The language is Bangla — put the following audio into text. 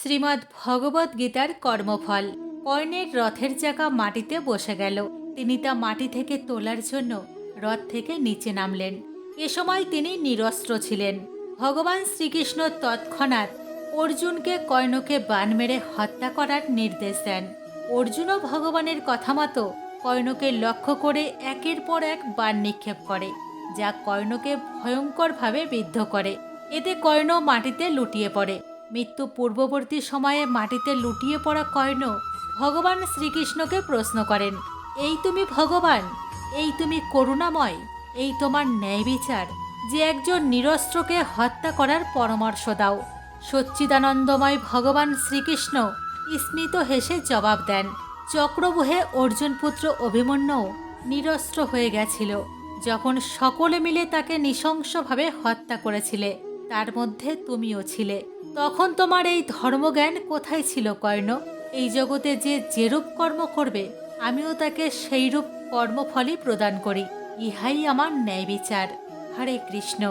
শ্রীমদ্ ভগবদ গীতার কর্মফল। কর্ণের রথের চাকা মাটিতে বসে গেল। তিনি তা মাটি থেকে তোলার জন্য রথ থেকে নিচে নামলেন। এ সময় তিনি নিরস্ত্র ছিলেন। ভগবান শ্রীকৃষ্ণ তৎক্ষণাৎ অর্জুনকে কর্ণকে বাণ মেরে হত্যা করার নির্দেশ দেন। অর্জুনও ভগবানের কথা মতো কর্ণকে লক্ষ্য করে একের পর এক বাণ নিক্ষেপ করে, যা কর্ণকে ভয়ঙ্করভাবে বিদ্ধ করে। এতে কর্ণ মাটিতে লুটিয়ে পড়ে। মৃত্যু পূর্ববর্তী সময়ে মাটিতে লুটিয়ে পড়া কর্ণ ভগবান শ্রীকৃষ্ণকে প্রশ্ন করেন, এই তুমি ভগবান, এই তুমি করুণাময়, এই তোমার ন্যায় বিচার যে একজন নিরস্ত্রকে হত্যা করার পরামর্শ দাও। সচ্চিদানন্দময় ভগবান শ্রীকৃষ্ণ স্মিত হেসে জবাব দেন, চক্রবুহে অর্জুনপুত্র অভিমন্যু নিরস্ত্র হয়ে গেছিল যখন সকলে মিলে তাকে নৃশংসভাবে হত্যা করেছিলে, তার মধ্যে তুমিও ছিলে। তখন তোমার এই ধর্মজ্ঞান কোথায় ছিল কর্ণ? এই জগতে যে যেরূপ কর্ম করবে আমিও তাকে সেইরূপ কর্মফলই প্রদান করি। ইহাই আমার ন্যায় বিচার। হরে কৃষ্ণ।